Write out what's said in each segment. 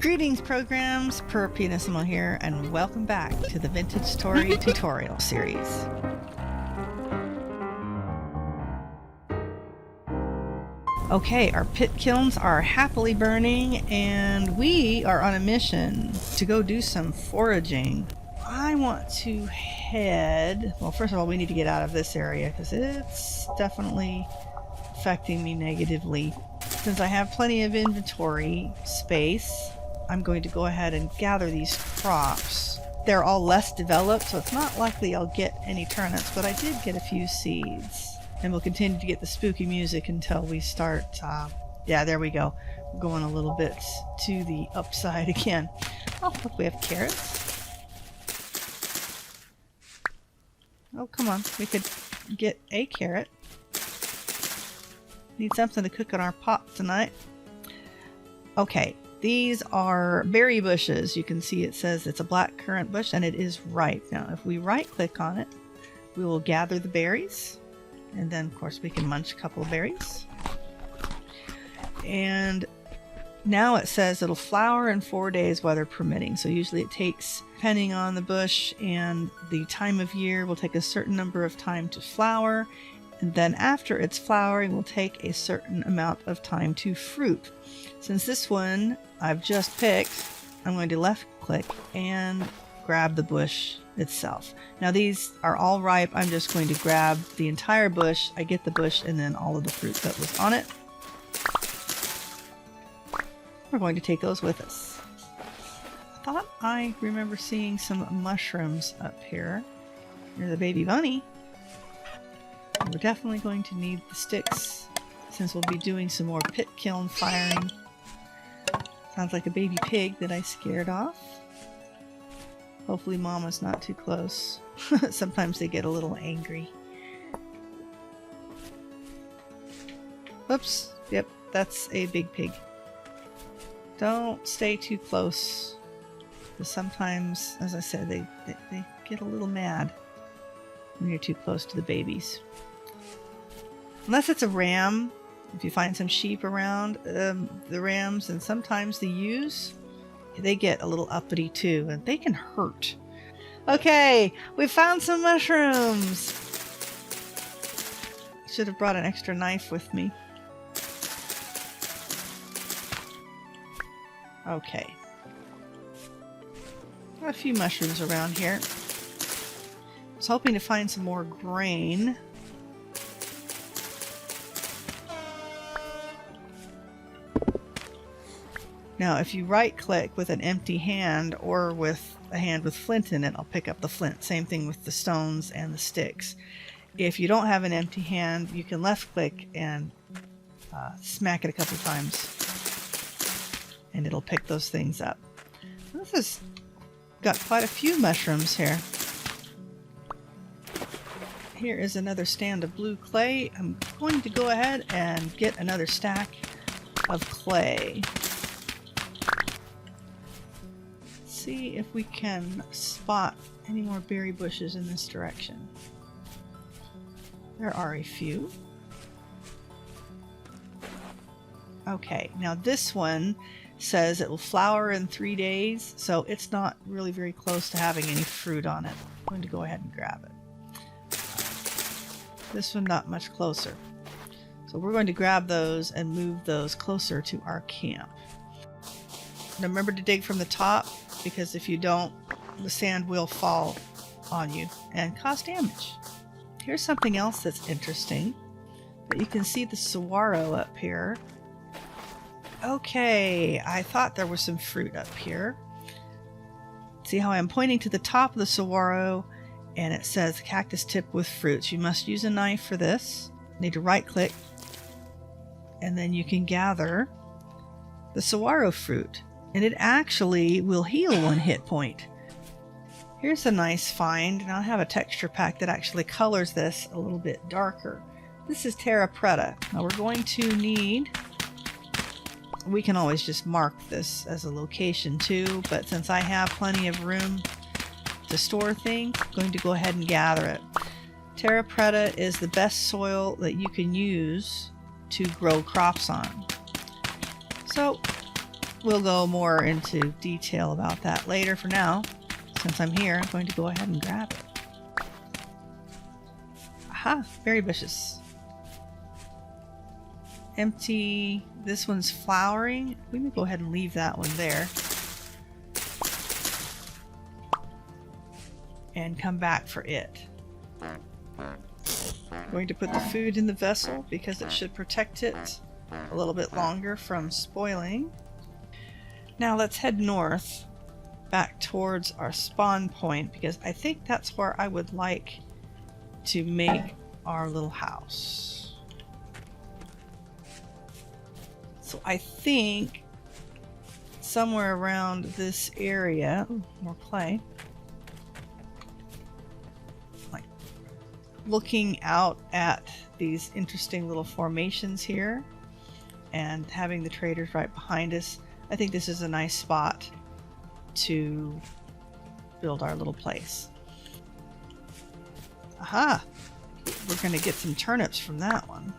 Greetings programs, Pyrrh here, and welcome back to the Vintage Story tutorial series. Okay, our pit kilns are happily burning and we are on a mission to go do some foraging. I want to head, well, first of all, we need to get out of this area because it's definitely affecting me negatively. Since I have plenty of inventory space, I'm going to go ahead and gather these crops. They're all less developed, so it's not likely I'll get any turnips, but I did get a few seeds. And we'll continue to get the spooky music until we start, yeah, there we go. We're going a little bit to the upside again. Oh, look, we have carrots. Oh, come on, we could get a carrot. Need something to cook in our pot tonight. Okay. These are berry bushes. You can see it says it's a black currant bush and it is ripe. Now if we right click on it, we will gather the berries, and then of course we can munch a couple of berries. And now it says it'll flower in 4 days, weather permitting. So usually it takes, depending on the bush and the time of year, will take a certain number of time to flower, and then after it's flowering will take a certain amount of time to fruit. Since this one I've just picked, I'm going to left click and grab the bush itself. Now these are all ripe. I'm just going to grab the entire bush. I get the bush and then all of the fruit that was on it. We're going to take those with us. I thought I remember seeing some mushrooms up here near the baby bunny. We're definitely going to need the sticks since we'll be doing some more pit kiln firing. Sounds like a baby pig that I scared off. Hopefully Mama's not too close. Sometimes they get a little angry. Oops. Yep, that's a big pig. Don't stay too close. Because sometimes, as I said, they get a little mad when you're too close to the babies. Unless it's a ram. If you find some sheep around, the rams and sometimes the ewes, they get a little uppity too, and they can hurt. Okay, we found some mushrooms. Should have brought an extra knife with me. Okay. Got a few mushrooms around here. I was hoping to find some more grain. Now, if you right-click with an empty hand or with a hand with flint in it, I'll pick up the flint. Same thing with the stones and the sticks. If you don't have an empty hand, you can left-click and smack it a couple times, and it'll pick those things up. This has got quite a few mushrooms here. Here is another stand of blue clay. I'm going to go ahead and get another stack of clay. See if we can spot any more berry bushes in this direction. There are a few. Okay, now this one says it will flower in 3 days, so it's not really very close to having any fruit on it. I'm going to go ahead and grab it. This one not much closer. So we're going to grab those and move those closer to our camp. Now remember to dig from the top, because if you don't, the sand will fall on you and cause damage. Here's something else that's interesting. But you can see the saguaro up here. Okay, I thought there was some fruit up here. See how I'm pointing to the top of the saguaro and it says cactus tip with fruits. You must use a knife for this. You need to right click and then you can gather the saguaro fruit. And it actually will heal 1 hit point. Here's a nice find. Now I have a texture pack that actually colors this a little bit darker. This is Terra Preta. Now we're going to need, we can always just mark this as a location too, but since I have plenty of room to store things, I'm going to go ahead and gather it. Terra Preta is the best soil that you can use to grow crops on. So We'll go more into detail about that later. For now, since I'm here, I'm going to go ahead and grab it. Aha, berry bushes. Empty. This one's flowering. We may go ahead and leave that one there. And come back for it. I'm going to put the food in the vessel because it should protect it a little bit longer from spoiling. Now let's head north back towards our spawn point because I think that's where I would like to make our little house. So I think somewhere around this area, ooh, more clay, like looking out at these interesting little formations here and having the traders right behind us, I think this is a nice spot to build our little place. Aha! We're going to get some turnips from that one.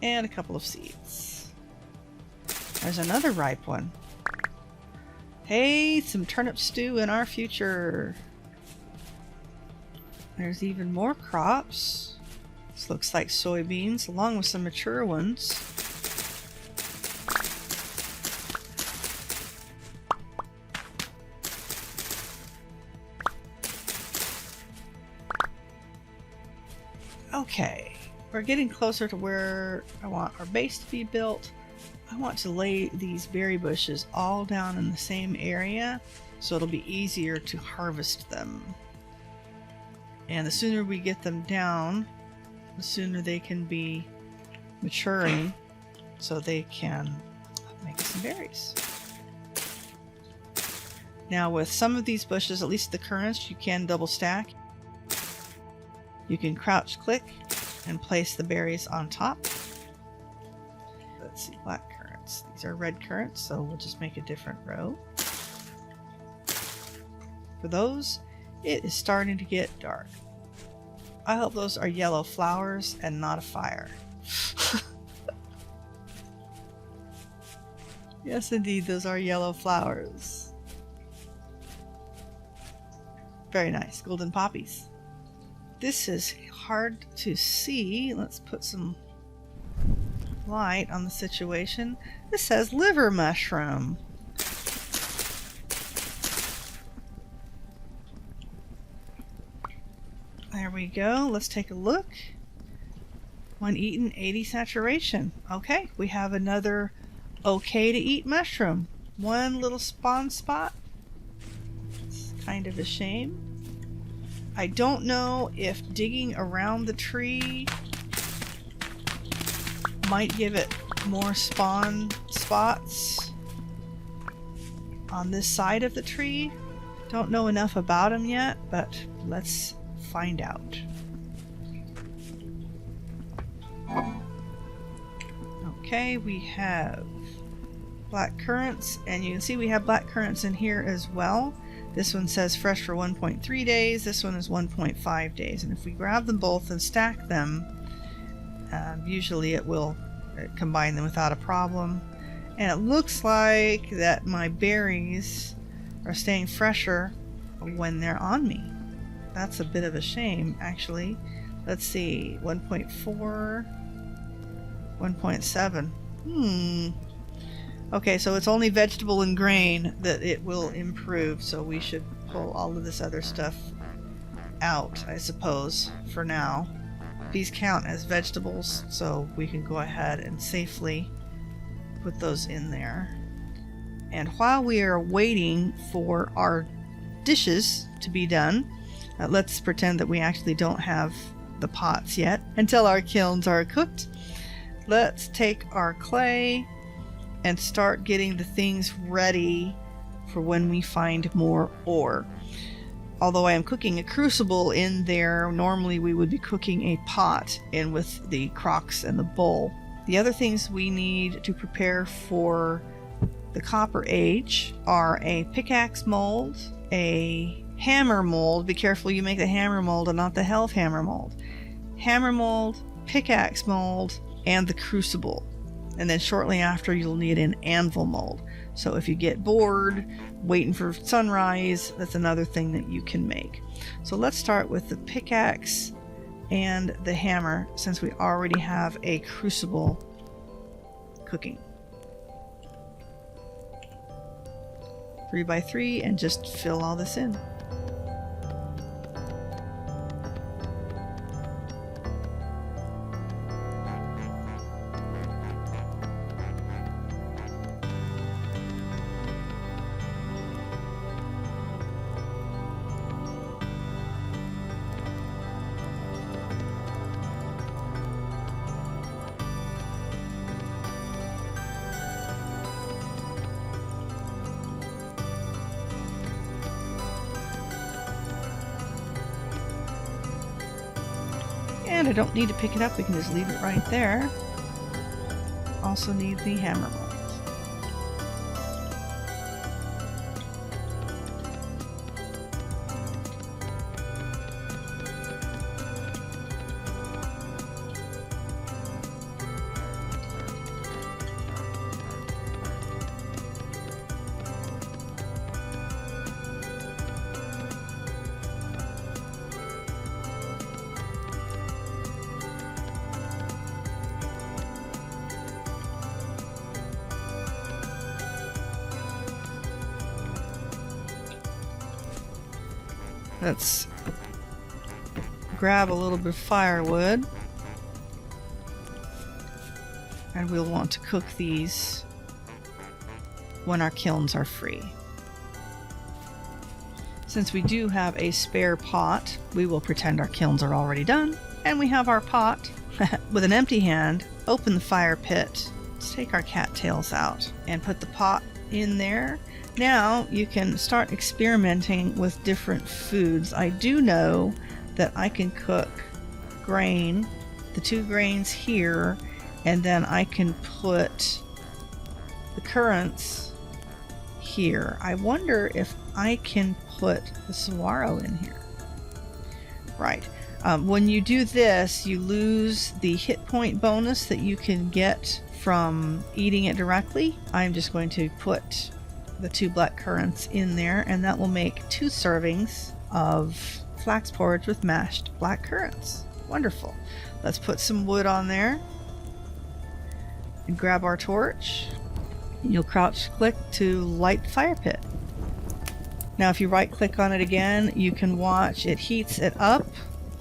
And a couple of seeds. There's another ripe one. Hey, some turnip stew in our future. There's even more crops. This looks like soybeans along with some mature ones. Okay, we're getting closer to where I want our base to be built. I want to lay these berry bushes all down in the same area so it'll be easier to harvest them. And the sooner we get them down, the sooner they can be maturing so they can make some berries. Now with some of these bushes, at least the currants, you can double stack. You can crouch click and place the berries on top. Let's see, black currants. These are red currants, so we'll just make a different row. For those, it is starting to get dark. I hope those are yellow flowers and not a fire. Yes, indeed, those are yellow flowers. Very nice, golden poppies. This is hard to see. Let's put some light on the situation. This says Livermushroom. There we go. Let's take a look. 1 eaten, 80 saturation. Okay, we have another okay to eat mushroom. One little spawn spot. It's kind of a shame. I don't know if digging around the tree might give it more spawn spots on this side of the tree. Don't know enough about them yet, but let's find out. Okay, we have black currants, and you can see we have black currants in here as well. This one says fresh for 1.3 days. This one is 1.5 days. And if we grab them both and stack them, usually it will combine them without a problem. And it looks like that my berries are staying fresher when they're on me. That's a bit of a shame, actually. Let's see, 1.4, 1.7. Okay, so it's only vegetable and grain that it will improve, so we should pull all of this other stuff out, I suppose, for now. These count as vegetables, so we can go ahead and safely put those in there. And while we are waiting for our dishes to be done, let's pretend that we actually don't have the pots yet until our kilns are cooked. Let's take our clay and start getting the things ready for when we find more ore. Although I am cooking a crucible in there, normally we would be cooking a pot in with the crocks and the bowl. The other things we need to prepare for the copper age are a pickaxe mold, a hammer mold. Be careful you make the hammer mold and not the health hammer mold. Hammer mold, pickaxe mold, and the crucible. And then shortly after you'll need an anvil mold. So if you get bored waiting for sunrise, that's another thing that you can make. So let's start with the pickaxe and the hammer, since we already have a crucible cooking. 3x3, and just fill all this in. And I don't need to pick it up, we can just leave it right there. Also need the hammer mold. Let's grab a little bit of firewood, and we'll want to cook these when our kilns are free. Since we do have a spare pot, we will pretend our kilns are already done, and we have our pot. With an empty hand, open the fire pit. Let's take our cattails out and put the pot in there. Now you can start experimenting with different foods. I do know that I can cook grain, the 2 grains here, and then I can put the currants here. I wonder if I can put the saguaro in here. Right. When you do this, you lose the hit point bonus that you can get from eating it directly. I'm just going to put the 2 black currants in there, and that will make 2 servings of flax porridge with mashed black currants. Wonderful. Let's put some wood on there and grab our torch. You'll crouch click to light the fire pit. Now if you right click on it again, you can watch it heats it up,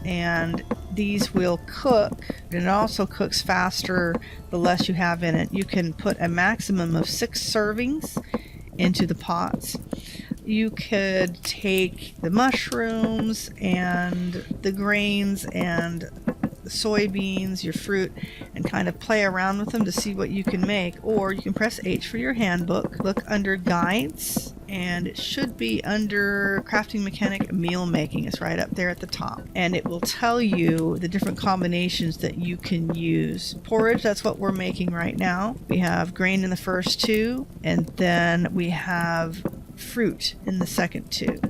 and these will cook, and it also cooks faster the less you have in it. You can put a maximum of 6 servings into the pots. You could take the mushrooms and the grains and the soybeans, your fruit, and kind of play around with them to see what you can make. Or you can press H for your handbook, look under guides, and it should be under crafting mechanic meal making. It's right up there at the top, and it will tell you the different combinations that you can use. Porridge, that's what we're making right now. We have grain in the first 2, and then we have fruit in the second 2.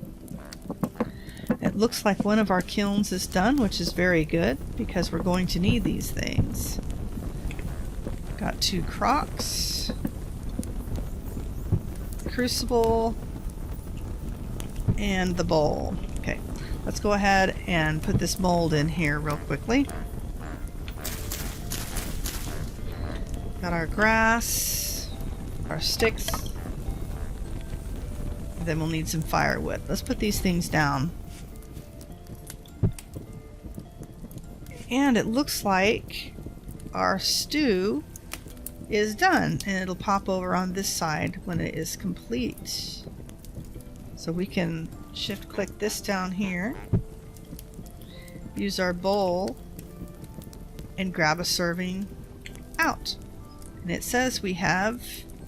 It looks like one of our kilns is done, which is very good because we're going to need these things. Got 2 crocks, crucible, and the bowl. Okay, let's go ahead and put this mold in here real quickly. Got our grass, our sticks, then we'll need some firewood. Let's put these things down. And it looks like our stew is done, and it'll pop over on this side when it is complete. So we can shift click this down here, use our bowl, and grab a serving out. And it says we have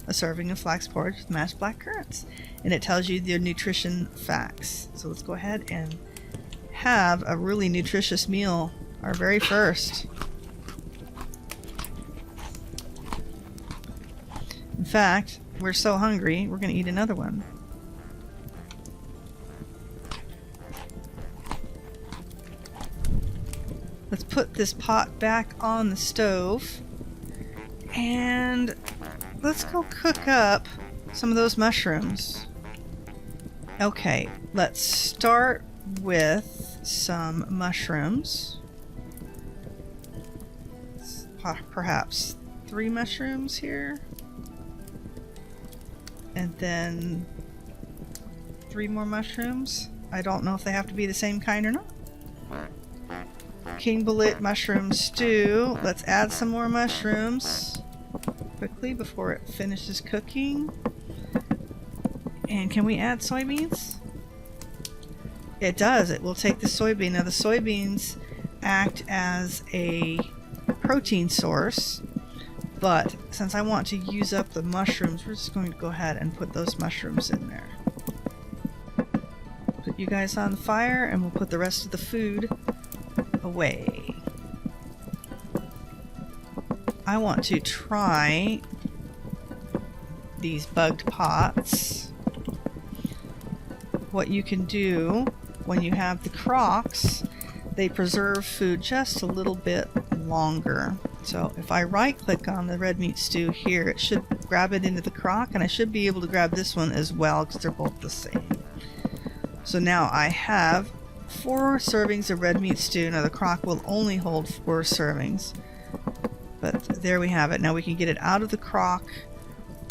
a serving of flax porridge with mashed black currants, and it tells you the nutrition facts. So let's go ahead and have a really nutritious meal, our very first. In fact, we're so hungry, we're going to eat another one. Let's put this pot back on the stove and let's go cook up some of those mushrooms. Okay, let's start with some mushrooms. Perhaps 3 mushrooms here. And then 3 more mushrooms. I don't know if they have to be the same kind or not. King Bullet mushroom stew. Let's add some more mushrooms quickly before it finishes cooking. And can we add soybeans? It does. It will take the soybean. Now the soybeans act as a protein source, but since I want to use up the mushrooms, we're just going to go ahead and put those mushrooms in there. Put you guys on the fire and we'll put the rest of the food away. I want to try these bugged pots. What you can do when you have the Crocks, they preserve food just a little bit longer. So if I right click on the red meat stew here, it should grab it into the crock, and I should be able to grab this one as well because they're both the same. So now I have 4 servings of red meat stew. Now the crock will only hold 4 servings, but there we have it. Now we can get it out of the crock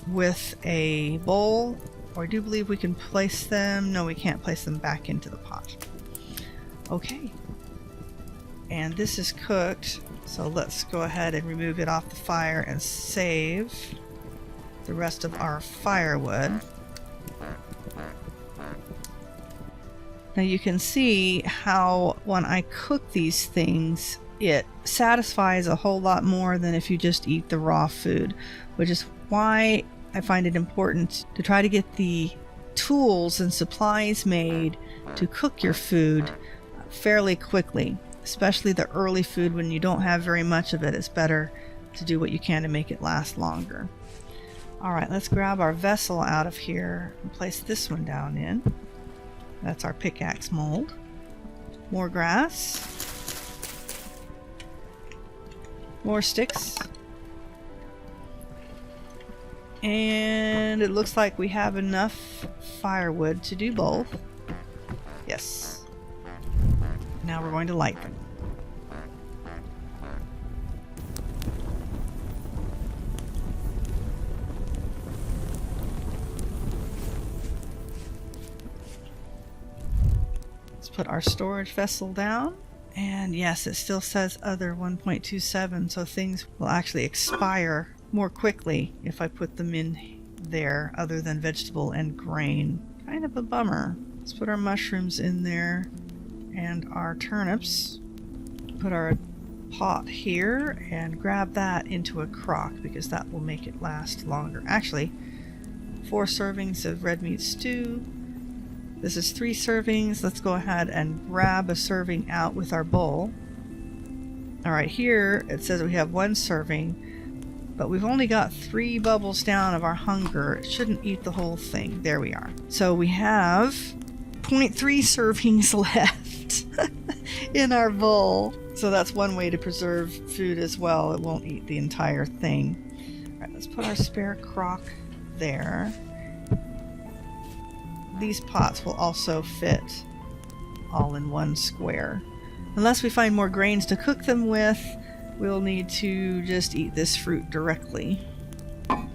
with a bowl, or I do believe we can place them. No, we can't place them back into the pot. Okay, and this is cooked, so let's go ahead and remove it off the fire and save the rest of our firewood. Now you can see how when I cook these things, it satisfies a whole lot more than if you just eat the raw food, which is why I find it important to try to get the tools and supplies made to cook your food fairly quickly, especially the early food when you don't have very much of it. It's better to do what you can to make it last longer. Alright, let's grab our vessel out of here and place this one down in. That's our pickaxe mold. More grass. More sticks. And it looks like we have enough firewood to do both. Yes. Now we're going to light them. Let's put our storage vessel down. And yes, it still says other 1.27, so things will actually expire more quickly if I put them in there, other than vegetable and grain. Kind of a bummer. Let's put our mushrooms in there and our turnips. Put our pot here and grab that into a crock because that will make it last longer. Actually, 4 servings of red meat stew. This is 3 servings. Let's go ahead and grab a serving out with our bowl. Alright, here it says we have 1 serving, but we've only got 3 bubbles down of our hunger. It shouldn't eat the whole thing. There we are. So we have 0.3 servings left in our bowl. So that's one way to preserve food as well. It won't eat the entire thing. Alright, let's put our spare crock there. These pots will also fit all in one square. Unless we find more grains to cook them with, we'll need to just eat this fruit directly. I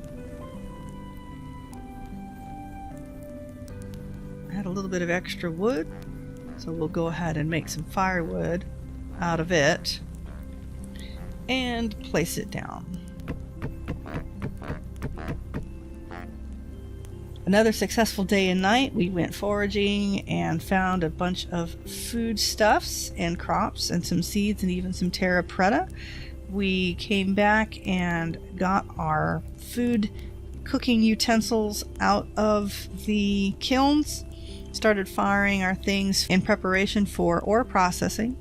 had a little bit of extra wood, so we'll go ahead and make some firewood out of it and place it down. Another successful day and night. We went foraging and found a bunch of foodstuffs and crops and some seeds and even some Terra Preta. We came back and got our food cooking utensils out of the kilns, started firing our things in preparation for ore processing,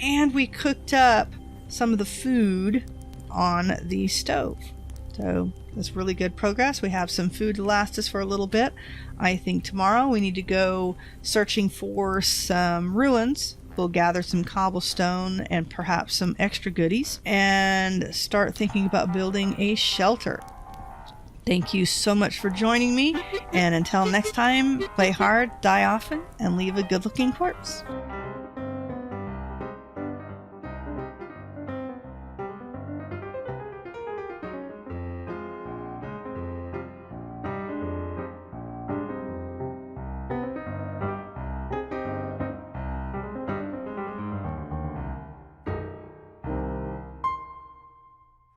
and we cooked up some of the food on the stove. So that's really good progress. We have some food to last us for a little bit. I think tomorrow we need to go searching for some ruins go gather some cobblestone and perhaps some extra goodies and start thinking about building a shelter. Thank you so much for joining me, and until next time, play hard, die often, and leave a good-looking corpse.